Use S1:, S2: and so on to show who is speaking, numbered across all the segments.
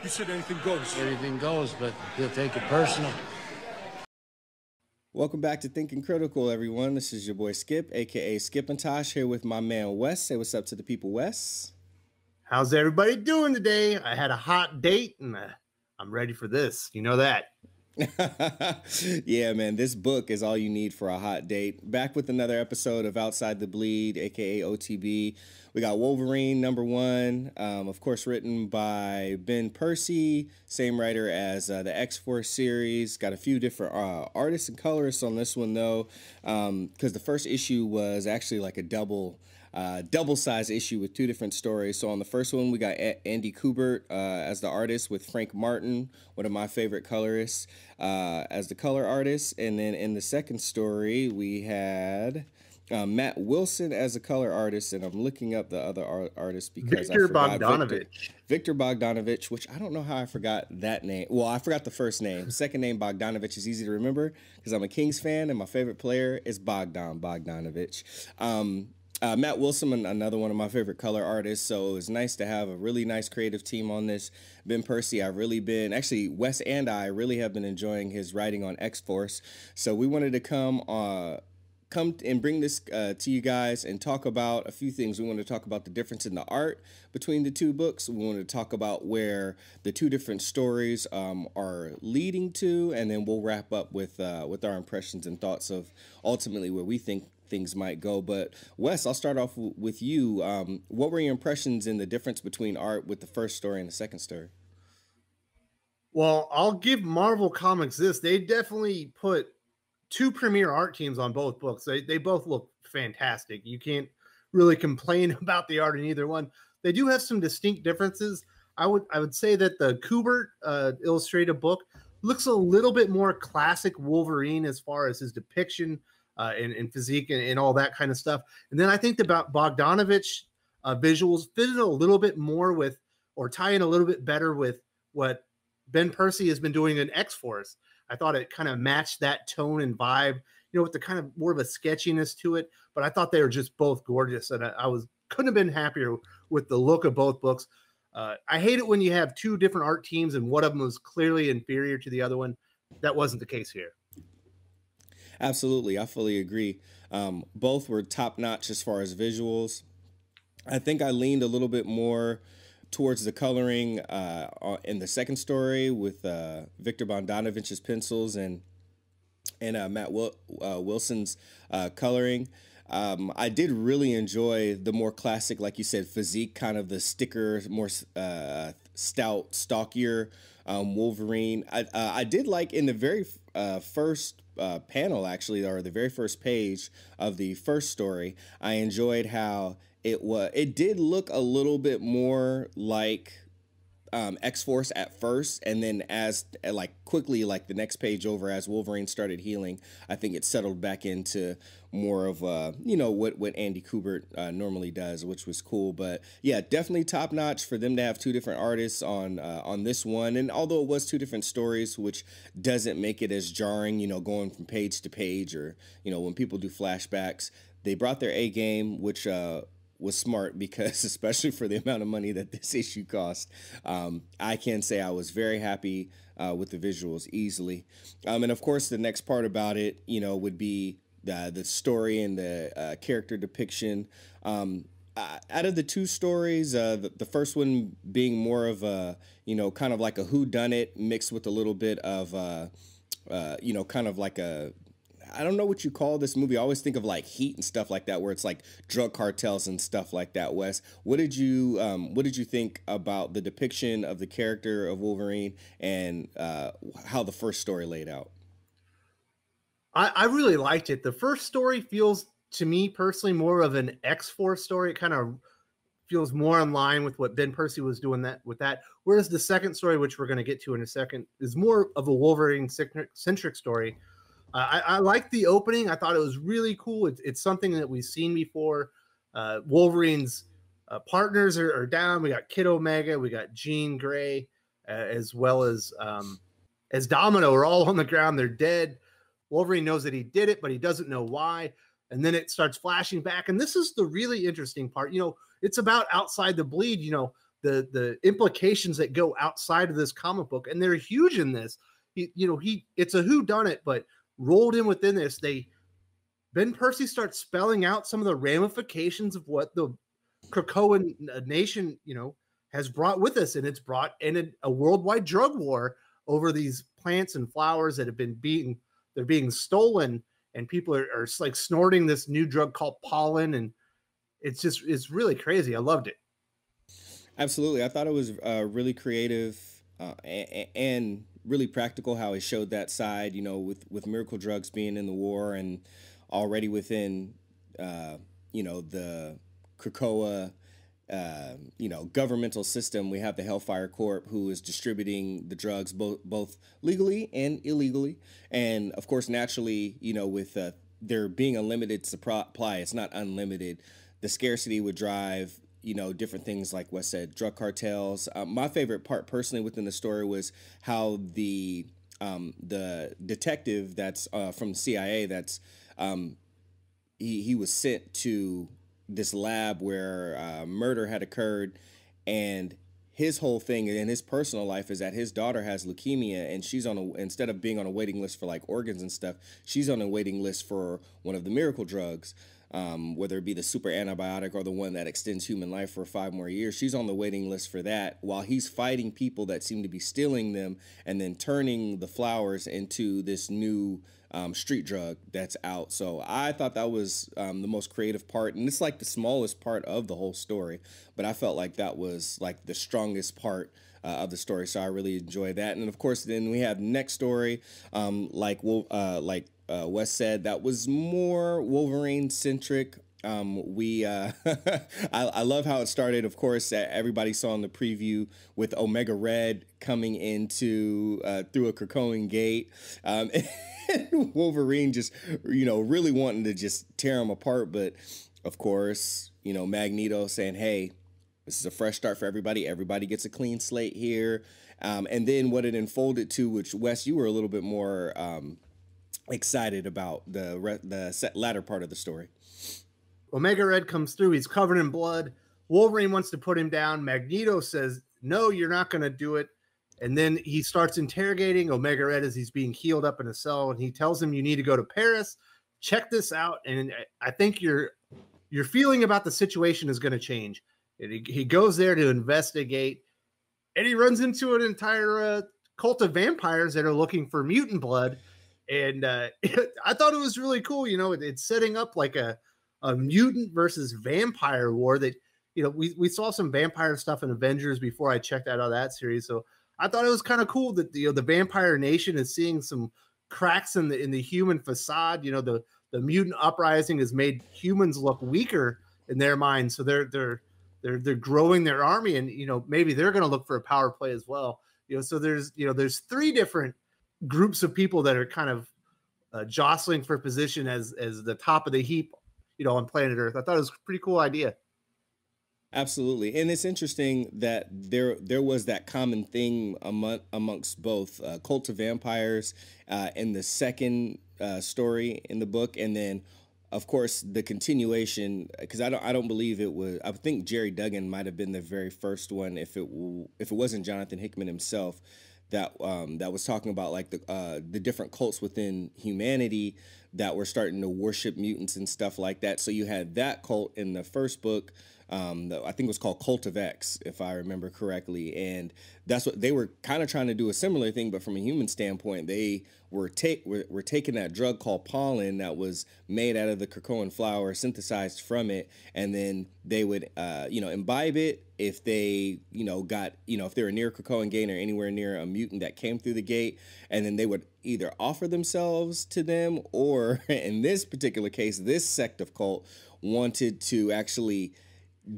S1: You said anything goes.
S2: Anything goes, but he'll take it personal.
S3: Welcome back to Thinking Critical, everyone. This is your boy Skip, aka Skipntosh, here with my man Wes. Say what's up to the people, Wes.
S4: How's everybody doing today? I had a hot date, and I'm ready for this. You know that.
S3: Yeah, man, this book is all you need for a hot date. Back with another episode of Outside the Bleed, aka OTB. We got Wolverine #1, of course, written by Ben Percy, same writer as the X-Force series. Got a few different artists and colorists on this one, though, because the first issue was actually like a double-size issue with two different stories. So on the first one, we got Andy Kubert as the artist, with Frank Martin, one of my favorite colorists, as the color artist. And then in the second story, we had Matt Wilson as a color artist, and I'm looking up the other artist because
S4: Victor Bogdanovich.
S3: Victor Bogdanovich, which I don't know how I forgot that name. Well, I forgot the first name. Second name, Bogdanovich, is easy to remember because I'm a Kings fan, and my favorite player is Bogdanovich. Matt Wilson, another one of my favorite color artists, so it was nice to have a really nice creative team on this. Ben Percy, Wes and I really have been enjoying his writing on X-Force, so we wanted to come and bring this to you guys and talk about a few things. We want to talk about the difference in the art between the two books. We want to talk about where the two different stories are leading to, and then we'll wrap up with our impressions and thoughts of ultimately where we think things might go. But Wes, I'll start off with you. What were your impressions in the difference between art with the first story and the second story?
S4: Well, I'll give Marvel Comics this. They definitely put two premier art teams on both books. They both look fantastic. You can't really complain about the art in either one. They do have some distinct differences. I would say that the Kubert illustrated book looks a little bit more classic Wolverine as far as his depiction and physique and all that kind of stuff. And then I think about Bogdanovich visuals fit in a little bit more with, or tie in a little bit better with what Ben Percy has been doing in X-Force. I thought it kind of matched that tone and vibe, with the kind of more of a sketchiness to it. But I thought they were just both gorgeous, and I couldn't have been happier with the look of both books. I hate it when you have two different art teams and one of them was clearly inferior to the other one. That wasn't the case here.
S3: Absolutely, I fully agree. Both were top-notch as far as visuals. I think I leaned a little bit more towards the coloring in the second story with Victor Bogdanovich's pencils and Matt Wilson's coloring. I did really enjoy the more classic, like you said, physique, kind of the sticker, more stout, stockier Wolverine. I did like in the very first panel, actually, or the very first page of the first story, I enjoyed how it did look a little bit more like X-Force at first, and then as quickly, the next page over, as Wolverine started healing, I think it settled back into more of what Andy Kubert normally does, which was cool. But yeah, definitely top notch for them to have two different artists on this one. And although it was two different stories, which doesn't make it as jarring, going from page to page, or when people do flashbacks, they brought their A game, which was smart, because especially for the amount of money that this issue cost, I can say I was very happy with the visuals easily. And of course, the next part about it, would be the story and the character depiction. Out of the two stories, the first one being more of a, kind of like a whodunit mixed with a little bit of, kind of like a, I don't know what you call this movie. I always think of like Heat and stuff like that, where it's like drug cartels and stuff like that. Wes, what did you think about the depiction of the character of Wolverine and how the first story laid out?
S4: I really liked it. The first story feels, to me personally, more of an X-Force story. It kind of feels more in line with what Ben Percy was doing with that. Whereas the second story, which we're going to get to in a second, is more of a Wolverine-centric story. I liked the opening. I thought it was really cool. It's something that we've seen before. Wolverine's partners are down. We got Kid Omega, we got Jean Grey, as well as Domino are all on the ground. They're dead. Wolverine knows that he did it, but he doesn't know why. And then it starts flashing back. And this is the really interesting part. It's about Outside the Bleed. the implications that go outside of this comic book, and they're huge in this. It's a whodunit, but rolled in within this, Ben Percy starts spelling out some of the ramifications of what the Krakoan nation, has brought with us, and it's brought in a worldwide drug war over these plants and flowers that have been being stolen, and people are like snorting this new drug called pollen, and it's really crazy. I loved it.
S3: Absolutely. I thought it was really creative and really practical how it showed that side, with miracle drugs being in the war and already within, the Krakoa, governmental system. We have the Hellfire Corp, who is distributing the drugs both legally and illegally. And of course, naturally, with there being a limited supply, it's not unlimited. The scarcity would drive, different things like Wes said, drug cartels. My favorite part personally within the story was how the detective that's from the CIA he was sent to this lab where murder had occurred, and his whole thing in his personal life is that his daughter has leukemia, and she's instead of being on a waiting list for like organs and stuff, she's on a waiting list for one of the miracle drugs. Whether it be the super antibiotic or the one that extends human life for 5 more years. She's on the waiting list for that while he's fighting people that seem to be stealing them and then turning the flowers into this new street drug that's out. So I thought that was the most creative part. And it's like the smallest part of the whole story, but I felt like that was like the strongest part of the story. So I really enjoyed that. And of course, then we have next story, Wes said, that was more Wolverine centric. I love how it started. Of course, everybody saw in the preview with Omega Red coming into through a Krakoan gate, and Wolverine just really wanting to just tear him apart. But of course, Magneto saying, "Hey, this is a fresh start for everybody. Everybody gets a clean slate here." And then what it unfolded to, which Wes, you were a little bit more excited about the latter part of the story.
S4: Omega Red comes through. He's covered in blood. Wolverine wants to put him down. Magneto says, "No, you're not going to do it." And then he starts interrogating Omega Red as he's being healed up in a cell. And he tells him, "You need to go to Paris. Check this out. And I think your feeling about the situation is going to change." And he goes there to investigate. And he runs into an entire cult of vampires that are looking for mutant blood. And I thought it was really cool. It's setting up like a mutant versus vampire war that, we saw some vampire stuff in Avengers before I checked out of that series. So I thought it was kind of cool that, the vampire nation is seeing some cracks in the human facade. The mutant uprising has made humans look weaker in their minds. So they're growing their army, and, maybe they're going to look for a power play as well. So there's 3 different groups of people that are kind of jostling for position as the top of the heap, on planet Earth. I thought it was a pretty cool idea.
S3: Absolutely. And it's interesting that there was that common thing amongst both Cult of Vampires in the second story in the book, and then of course the continuation, because I don't believe it was, I think Jerry Duggan might have been the very first one, if it wasn't Jonathan Hickman himself, that was talking about like the different cults within humanity that were starting to worship mutants and stuff like that. So you had that cult in the first book. I think it was called Cult of X, if I remember correctly. And that's what they were kind of trying to do, a similar thing, but from a human standpoint, they were taking that drug called pollen that was made out of the Krakoan flower, synthesized from it, and then they would, imbibe it if they, if they were near Krakoan gate or anywhere near a mutant that came through the gate, and then they would either offer themselves to them, or in this particular case, this sect of cult wanted to actually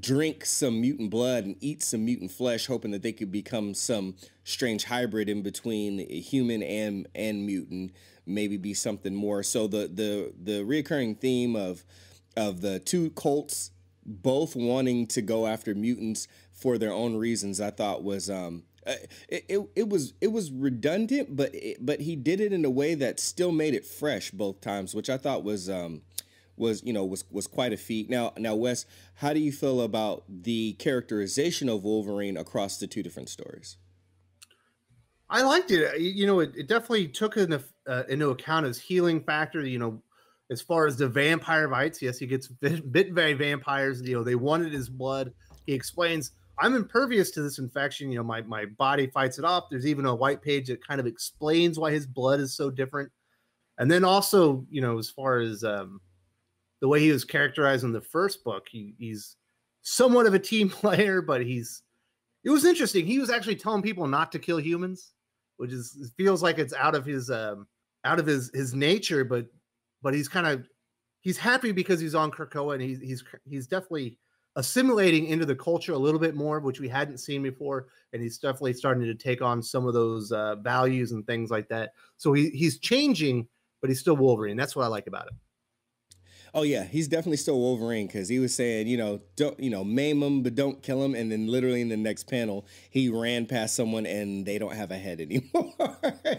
S3: drink some mutant blood and eat some mutant flesh, hoping that they could become some strange hybrid in between human and mutant, maybe be something more. So the reoccurring theme of the 2 cults both wanting to go after mutants for their own reasons, I thought was it was redundant, but he did it in a way that still made it fresh both times, which I thought was was quite a feat. Now, Wes, how do you feel about the characterization of Wolverine across the two different stories?
S4: I liked it. It definitely took into account his healing factor. As far as the vampire bites, yes, he gets bitten by vampires. They wanted his blood. He explains, I'm impervious to this infection. My body fights it off. There's even a white page that kind of explains why his blood is so different. And then also, as far as the way he was characterized in the first book, he's somewhat of a team player, but it was interesting. He was actually telling people not to kill humans, which feels like it's out of his nature, but he's happy because he's on Krakoa, and he's definitely assimilating into the culture a little bit more, which we hadn't seen before, and he's definitely starting to take on some of those values and things like that. So he's changing, but he's still Wolverine. That's what I like about it.
S3: Oh yeah, he's definitely still Wolverine, because he was saying, don't, maim him, but don't kill him. And then literally in the next panel, he ran past someone and they don't have a head anymore.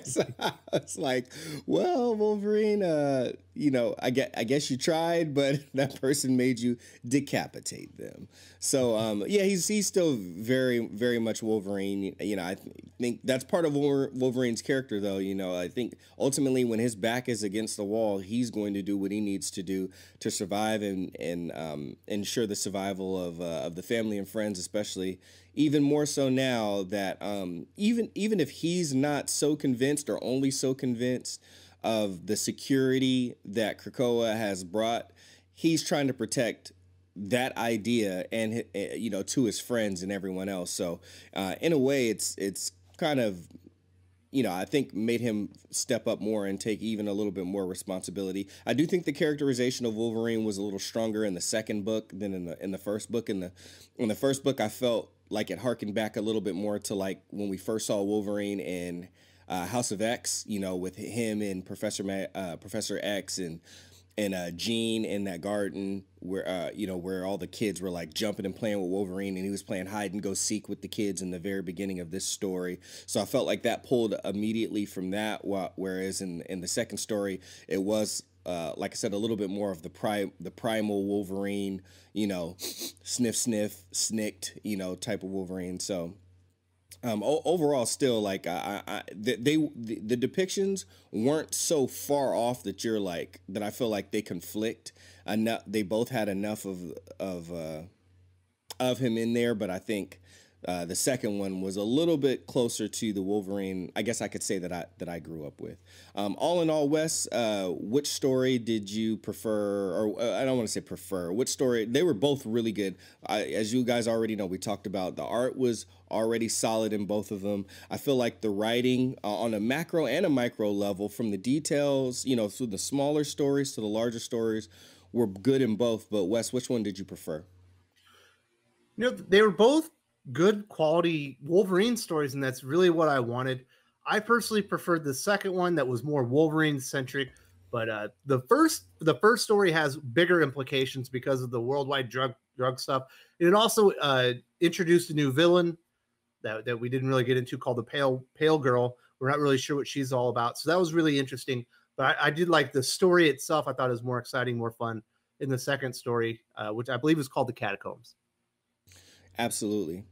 S3: So I was like, well, Wolverine, I guess you tried, but that person made you decapitate them. So yeah, he's still very, very much Wolverine. I think that's part of Wolverine's character, though. I think ultimately when his back is against the wall, he's going to do what he needs to do to survive and ensure the survival of the family and friends, especially, even more so now that even if he's not so convinced, or only so convinced of the security that Krakoa has brought, he's trying to protect that idea and to his friends and everyone else. So in a way, it's kind of, I think made him step up more and take even a little bit more responsibility. I do think the characterization of Wolverine was a little stronger in the second book than in the first book. In the first book, I felt like it harkened back a little bit more to like when we first saw Wolverine in House of X, with him and Professor X and Jean in that garden where where all the kids were like jumping and playing with Wolverine, and he was playing hide and go seek with the kids in the very beginning of this story. So I felt like that pulled immediately from that, whereas in the second story it was like I said, a little bit more of the primal Wolverine, sniff snicked, type of Wolverine. So overall, still, like the depictions weren't so far off that you're like that. I feel like they conflict enough. They both had enough of him in there, but I think the second one was a little bit closer to the Wolverine, I guess I could say, that I grew up with. All in all, Wes, which story did you prefer? Or I don't want to say prefer. Which story? They were both really good. As you guys already know, we talked about the art was already solid in both of them. I feel like the writing on a macro and a micro level, from the details, through the smaller stories to the larger stories, were good in both. But Wes, which one did you prefer?
S4: They were both good quality Wolverine stories, and that's really what I wanted. I personally preferred the second one that was more Wolverine centric, but the first story has bigger implications because of the worldwide drug stuff. And it also introduced a new villain that we didn't really get into, called the Pale Girl. We're not really sure what she's all about, so that was really interesting. But I did like the story itself. I thought it was more exciting, more fun in the second story, which I believe is called The Catacombs.
S3: Absolutely.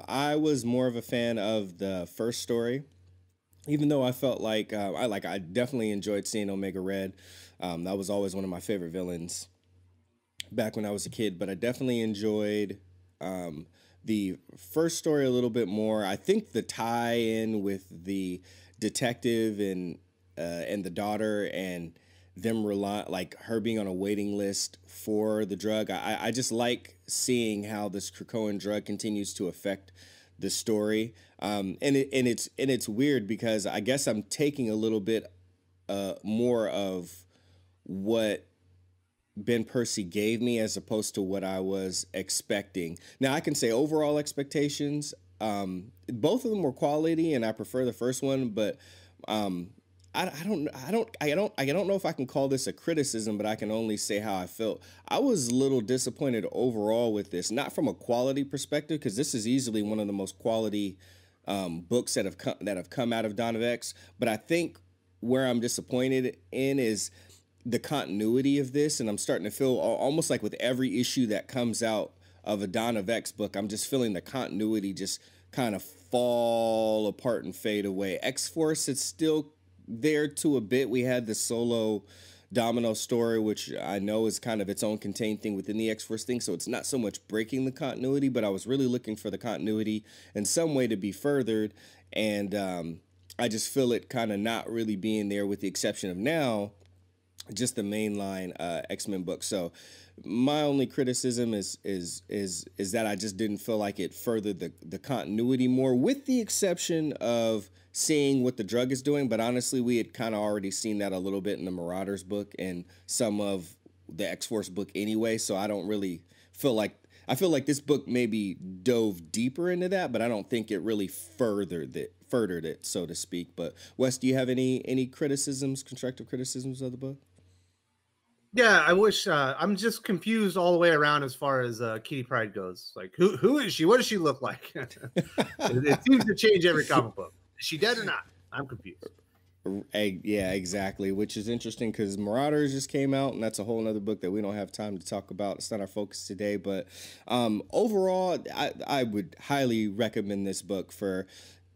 S3: I was more of a fan of the first story, even though I felt like I definitely enjoyed seeing Omega Red. That was always one of my favorite villains back when I was a kid. But I definitely enjoyed the first story a little bit more. I think the tie-in with the detective and the daughter, and them like her being on a waiting list for the drug. I just like seeing how this Krakoan drug continues to affect the story. And it's weird because I guess I'm taking a little bit more of what Ben Percy gave me as opposed to what I was expecting. Now I can say overall expectations, both of them were quality, and I prefer the first one, but I don't know if I can call this a criticism, but I can only say how I felt. I was a little disappointed overall with this, not from a quality perspective, because this is easily one of the most quality books that have come out of Dawn of X. But I think where I'm disappointed in is the continuity of this, and I'm starting to feel almost like with every issue that comes out of a Dawn of X book, I'm just feeling the continuity just kind of fall apart and fade away. X-Force, it's still there to a bit. We had the solo Domino story, which I know is kind of its own contained thing within the X-Force thing, so it's not so much breaking the continuity, but I was really looking for the continuity in some way to be furthered, and I just feel it kind of not really being there, with the exception of now just the mainline X-Men book. So my only criticism is that I just didn't feel like it furthered the continuity more, with the exception of seeing what the drug is doing. But honestly, we had kind of already seen that a little bit in the Marauders book and some of the X-Force book anyway. So I don't really feel like, I feel like this book maybe dove deeper into that, but I don't think it really furthered it, so to speak. But Wes, do you have any criticisms, constructive criticisms of the book?
S4: Yeah, I wish. I'm just confused all the way around as far as Kitty Pryde goes. Like, who is she? What does she look like? It seems to change every comic book. Is she dead or not? I'm confused.
S3: Yeah, exactly. Which is interesting because Marauders just came out, and that's a whole other book that we don't have time to talk about. It's not our focus today, but overall, I would highly recommend this book for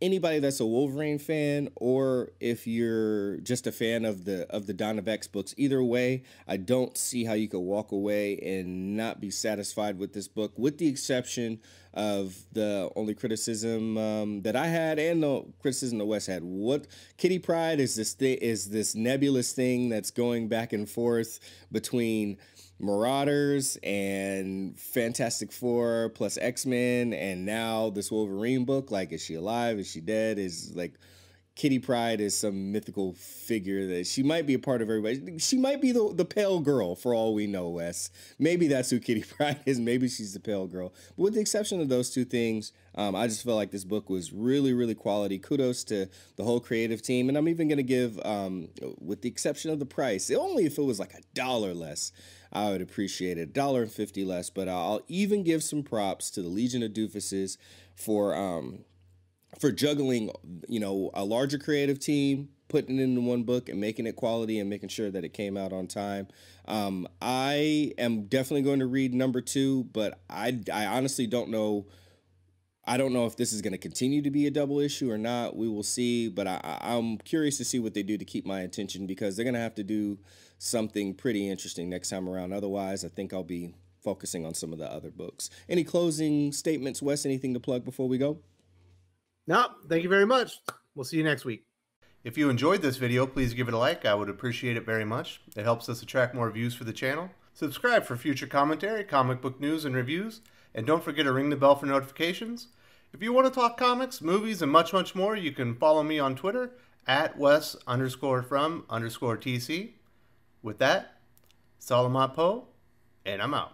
S3: anybody that's a Wolverine fan, or if you're just a fan of the Dawn of X books. Either way, I don't see how you could walk away and not be satisfied with this book, with the exception of the only criticism that I had, and the criticism that Wes had. What Kitty Pryde is this nebulous thing that's going back and forth between Marauders and Fantastic Four plus X-Men, and now this Wolverine book. Like, is she alive? Is she dead? Is like Kitty Pryde is some mythical figure that she might be a part of everybody. She might be the pale girl for all we know, Wes. Maybe that's who Kitty Pryde is. Maybe she's the pale girl. But with the exception of those two things, I just felt like this book was really, really quality. Kudos to the whole creative team. And I'm even going to give, with the exception of the price, only if it was like $1 less, I would appreciate it. $1.50 less. But I'll even give some props to the Legion of Doofuses for juggling, a larger creative team, putting it into one book and making it quality and making sure that it came out on time. I am definitely going to read number 2, but I honestly don't know. I don't know if this is going to continue to be a double issue or not. We will see, but I'm curious to see what they do to keep my attention, because they're going to have to do something pretty interesting next time around. Otherwise, I think I'll be focusing on some of the other books. Any closing statements, Wes? Anything to plug before we go?
S4: No, thank you very much. We'll see you next week.
S1: If you enjoyed this video, please give it a like. I would appreciate it very much. It helps us attract more views for the channel. Subscribe for future commentary, comic book news, and reviews. And don't forget to ring the bell for notifications. If you want to talk comics, movies, and much, much more, you can follow me on Twitter at Wes_from_TC. With that, Salamat Po, and I'm out.